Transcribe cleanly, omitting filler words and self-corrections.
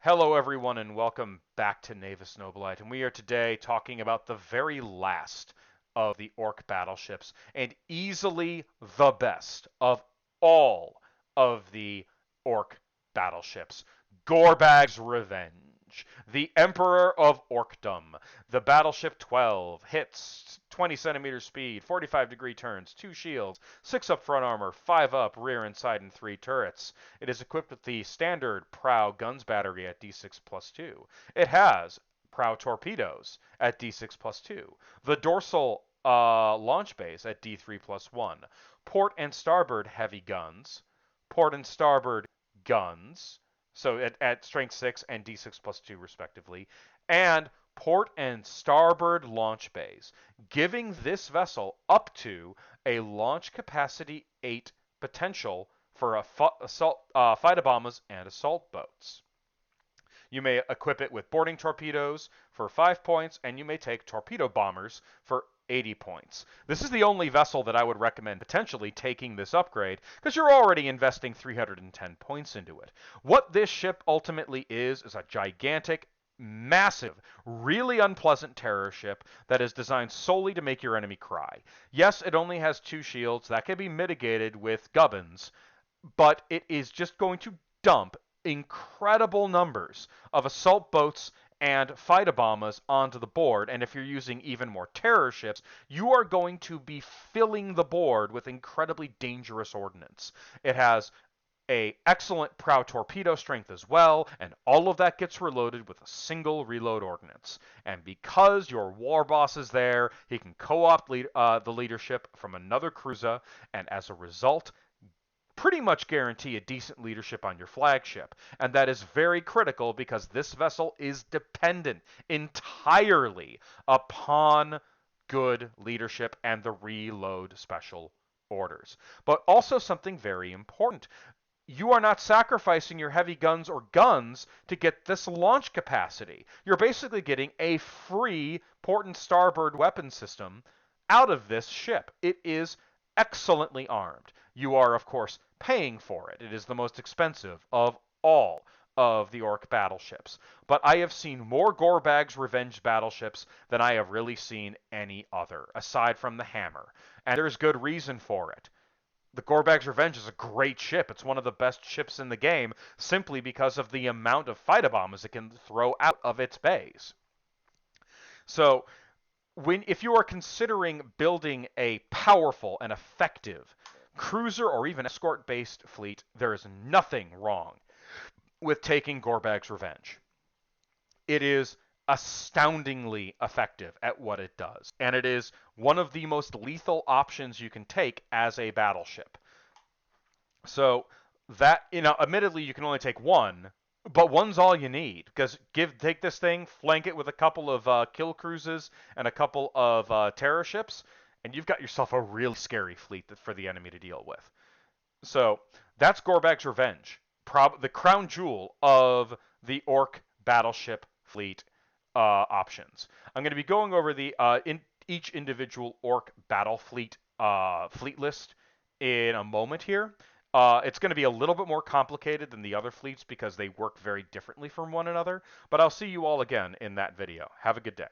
Hello, everyone, and welcome back to Navis Nobilite. And we are today talking about the very last of the Orc battleships, and easily the best of all of the Orc battleships, Gorbag's Revenge, the Emperor of Orcdom. The Battleship 12 hits 20 centimeter speed, 45-degree turns, 2 shields, 6 up front armor, 5 up rear and side, and 3 turrets. It is equipped with the standard Prow guns battery at D6 plus 2. It has Prow torpedoes at D6 plus 2. The dorsal launch base at D3 plus 1. Port and starboard heavy guns. Port and starboard guns. So at strength 6 and D6 plus 2 respectively. And port and starboard launch bays, giving this vessel up to a launch capacity 8 potential for fighter bombers and assault boats. You may equip it with boarding torpedoes for 5 points, and you may take torpedo bombers for 80 points. This is the only vessel that I would recommend potentially taking this upgrade, because you're already investing 310 points into it. What this ship ultimately is a gigantic, massive, really unpleasant terror ship that is designed solely to make your enemy cry. Yes, it only has 2 shields. That can be mitigated with gubbins, but it is just going to dump incredible numbers of assault boats and fighter bombers onto the board, and if you're using even more terror ships, you are going to be filling the board with incredibly dangerous ordnance. It has a excellent Prow torpedo strength as well, and all of that gets reloaded with a single reload ordnance. And because your war boss is there, he can co-opt the leadership from another cruiser, and as a result, pretty much guarantee a decent leadership on your flagship. And that is very critical because this vessel is dependent entirely upon good leadership and the reload special orders. But also something very important. You are not sacrificing your heavy guns or guns to get this launch capacity. You're basically getting a free port and starboard weapon system out of this ship. It is excellently armed. You are, of course, paying for it. It is the most expensive of all of the Orc battleships. But I have seen more Gorbag's Revenge battleships than I have really seen any other, aside from the Hammer. And there's good reason for it. The Gorbag's Revenge is a great ship. It's one of the best ships in the game, simply because of the amount of fighter bombers it can throw out of its bays. So, if you are considering building a powerful and effective cruiser or even escort-based fleet, there is nothing wrong with taking Gorbag's Revenge. It is astoundingly effective at what it does, and it is one of the most lethal options you can take as a battleship. So that, admittedly you can only take one, but one's all you need, because take this thing, flank it with a couple of kill cruises and a couple of terror ships, and you've got yourself a really scary fleet for the enemy to deal with. So that's Gorbag's Revenge, the crown jewel of the Orc battleship fleet options. I'm going to be going over each individual Orc battle fleet fleet list in a moment here. It's going to be a little bit more complicated than the other fleets because they work very differently from one another, but I'll see you all again in that video. Have a good day.